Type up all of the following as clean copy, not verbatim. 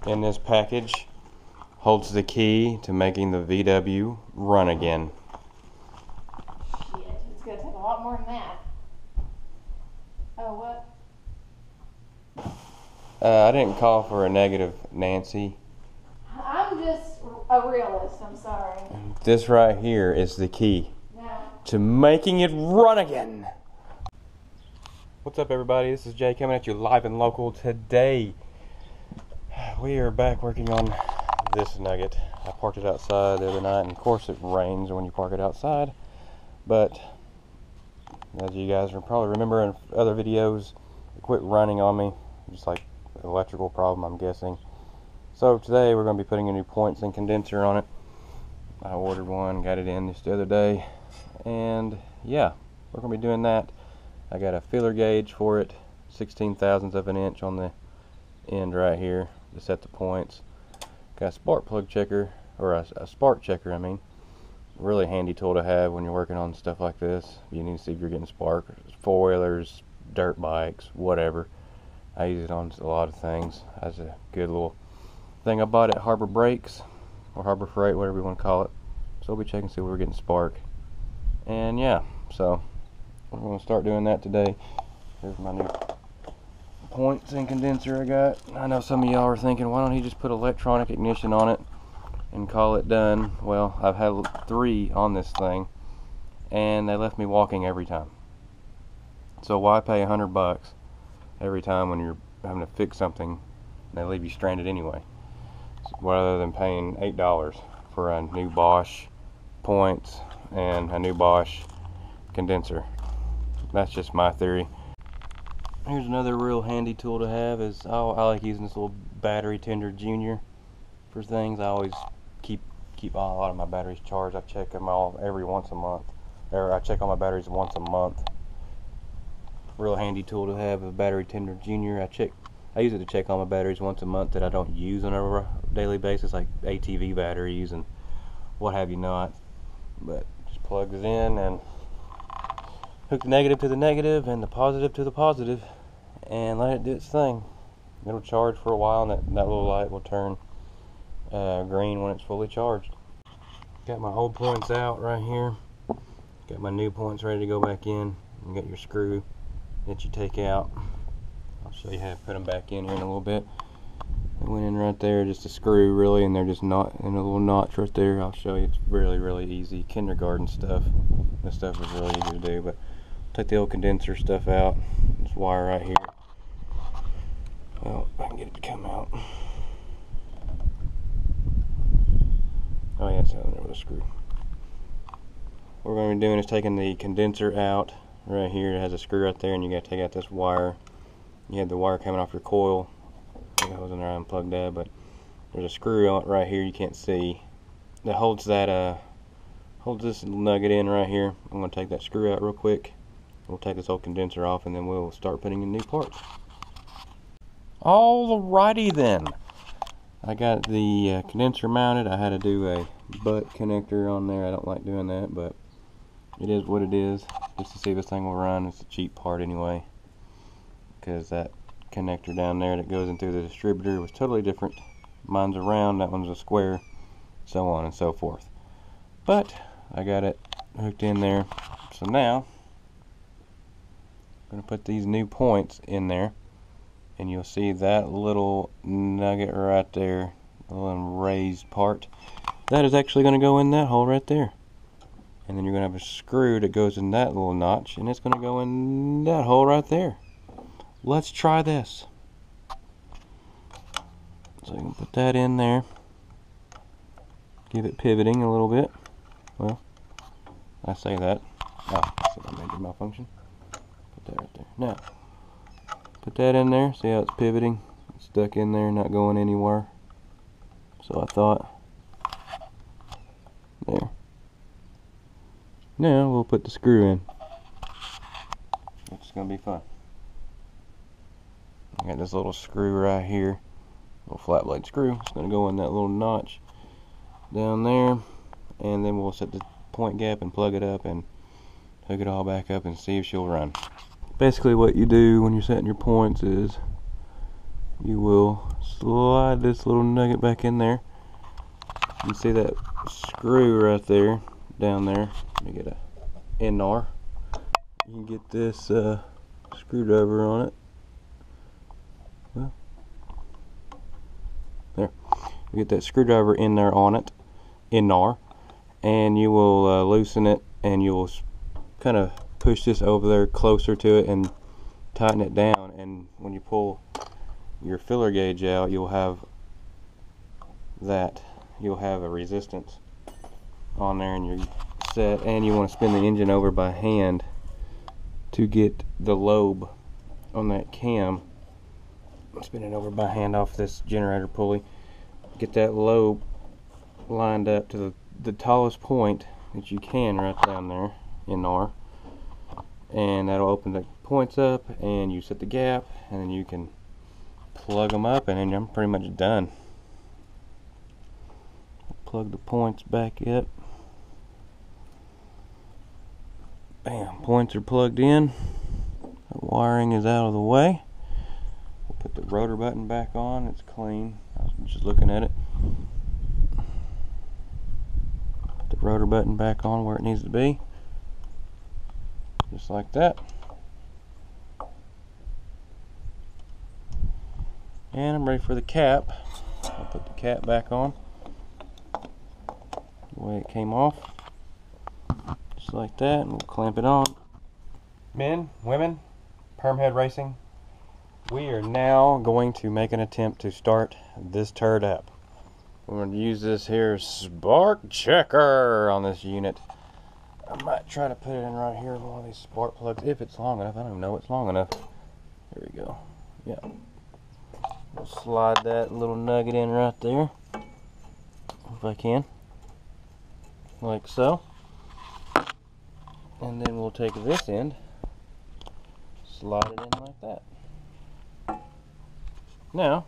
in this package holds the key to making the VW run again. Shit, it's going to take a lot more than that. Oh, what? I didn't call for a negative, Nancy. I'm just a realist, I'm sorry. This right here is the key to making it run again. What's up, everybody? This is Jay coming at you live and local. Today we are back working on this nugget. I parked it outside the other night, and of course it rains when you park it outside, but as you guys probably remember in other videos, it quit running on me, just like an electrical problem, I'm guessing. So today we're going to be putting a new points and condenser on it. I ordered one, got it in just the other day, and yeah, we're going to be doing that. I got a feeler gauge for it, 16 thousandths of an inch on the end right here to set the points. Got a spark plug checker, or a spark checker, I mean. Really handy tool to have when you're working on stuff like this. You need to see if you're getting spark, four-wheelers, dirt bikes, whatever. I use it on a lot of things. That's a good little thing I bought at Harbor Brakes, or Harbor Freight, whatever you want to call it. So we'll be checking to see if we're getting spark. And yeah, so we're going to start doing that today. Here's my new points and condenser I got. I know some of y'all are thinking, why don't you just put electronic ignition on it and call it done? Well, I've had 3 on this thing, and they left me walking every time. So why pay $100 every time when you're having to fix something and they leave you stranded anyway? Rather than paying $8 for a new Bosch points and a new Bosch condenser. That's just my theory. Here's another real handy tool to have. Is I like using this little battery tender junior for things. I always keep a lot of my batteries charged. I check them all every once a month, or I check all my batteries once a month. Real handy tool to have, a battery tender junior. I use it to check all my batteries once a month that I don't use on a daily basis, like ATV batteries and what have you not. But just plugs in and hook the negative to the negative and the positive to the positive, and let it do its thing. It'll charge for a while, and that little light will turn green when it's fully charged. Got my old points out right here. Got my new points ready to go back in. You got your screw that you take out. I'll show you how to put them back in here in a little bit. They went in right there, just a screw really, and they're just not in a little notch right there. I'll show you. It's really easy. Kindergarten stuff. This stuff is really easy to do. But take the old condenser stuff out. This wire right here. Well, if I can get it to come out. Oh yeah, it's out there with a screw. What we're going to be doing is taking the condenser out right here. It has a screw right there, and you got to take out this wire. You have the wire coming off your coil. I was in there, I unplugged that, but there's a screw on it right here you can't see that holds this nugget in right here. I'm going to take that screw out real quick. We'll take this old condenser off, and then we'll start putting in new parts. Alrighty then. I got the condenser mounted. I had to do a butt connector on there. I don't like doing that, but it is what it is. Just to see if this thing will run. It's a cheap part anyway, because that connector down there that goes into the distributor was totally different. Mine's a round, that one's a square, so on and so forth. But I got it hooked in there. So now I'm going to put these new points in there, and you'll see that little nugget right there, the little raised part. That is actually going to go in that hole right there. And then you're going to have a screw that goes in that little notch, and it's going to go in that hole right there. Let's try this. So you can put that in there. Give it pivoting a little bit. Well, I say that. Oh, so that major malfunction. Put that right there. Now, put that in there. See how it's pivoting? It's stuck in there, not going anywhere. So I thought. There. Now we'll put the screw in. It's going to be fun. I got this little screw right here, little flat blade screw. It's going to go in that little notch down there, and then we'll set the point gap and plug it up and hook it all back up and see if she'll run. Basically what you do when you're setting your points is you will slide this little nugget back in there. You see that screw right there, down there. Let me get a NR. You can get this screwdriver on it. Well, there. You get that screwdriver in there on it, NR, and you will loosen it, and you will kind of push this over there closer to it and tighten it down. And when you pull your filler gauge out, you'll have a resistance on there, and you're set. And you want to spin the engine over by hand to get the lobe on that cam. Spin it over by hand off this generator pulley. Get that lobe lined up to the tallest point that you can right down there in R, and that'll open the points up, and you set the gap, and then you can plug them up, and then I'm pretty much done. Plug the points back up. Bam, points are plugged in. The wiring is out of the way. We'll put the rotor button back on. It's clean. I was just looking at it. Put the rotor button back on where it needs to be. Just like that. And I'm ready for the cap. I'll put the cap back on the way it came off. Just like that, and we'll clamp it on. Men, women, Permhead Racing, we are now going to make an attempt to start this turd up. We're going to use this here spark checker on this unit. I might try to put it in right here with one of these spark plugs if it's long enough. I don't even know it's long enough. There we go. Yeah. We'll slide that little nugget in right there, if I can, like so. And then we'll take this end, slide it in like that. Now,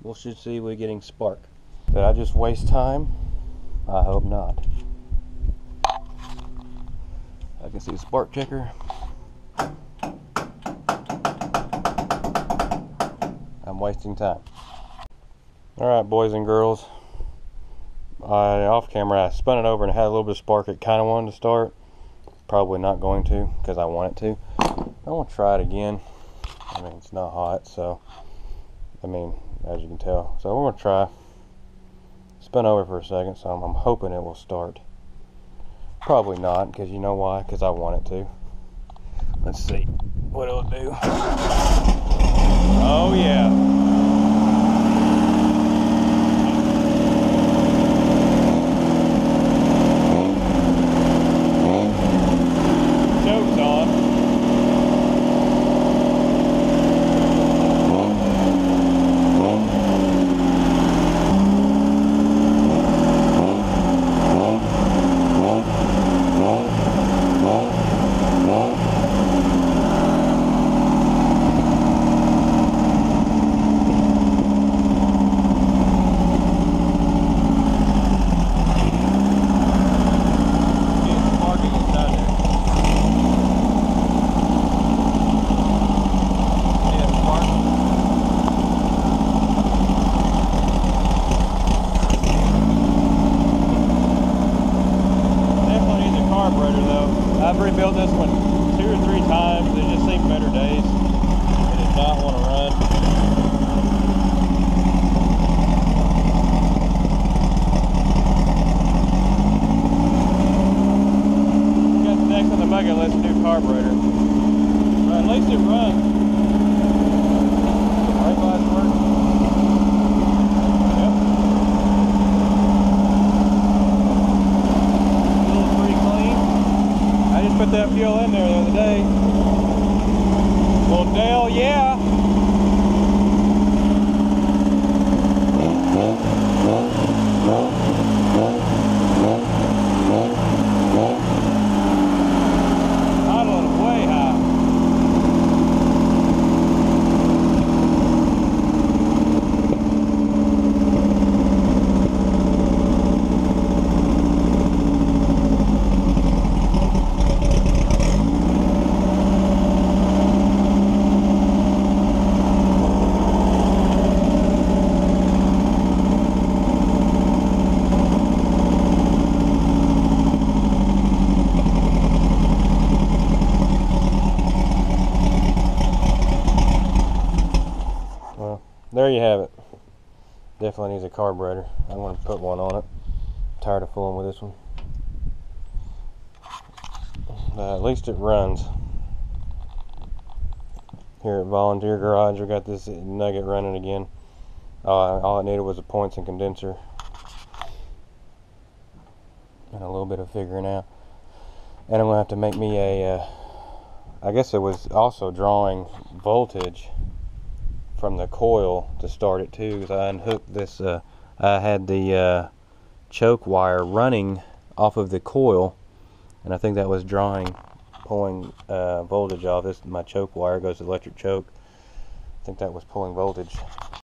we should see we're getting spark. Did I just waste time? I hope not. I can see the spark checker. I'm wasting time. Alright, boys and girls. Off camera, I spun it over and had a little bit of spark. It kind of wanted to start. Probably not going to, because I want it to. I want to try it again. I mean, it's not hot, so, I mean, as you can tell. So we're going to try. Spin over for a second, so I'm hoping it will start. Probably not, because you know why? Because I want it to. Let's see what it'll do. Oh yeah. there you have it. Definitely needs a carburetor. I'm going to put one on it. I'm tired of fooling with this one. At least it runs. Here at Volunteer Garage, we got this nugget running again. All it needed was a points and condenser. And a little bit of figuring out. And I'm going to have to make me a, I guess it was also drawing voltage from the coil to start it too, because I unhooked this, I had the choke wire running off of the coil, and I think that was pulling voltage off. This, my choke wire goes to electric choke. I think that was pulling voltage.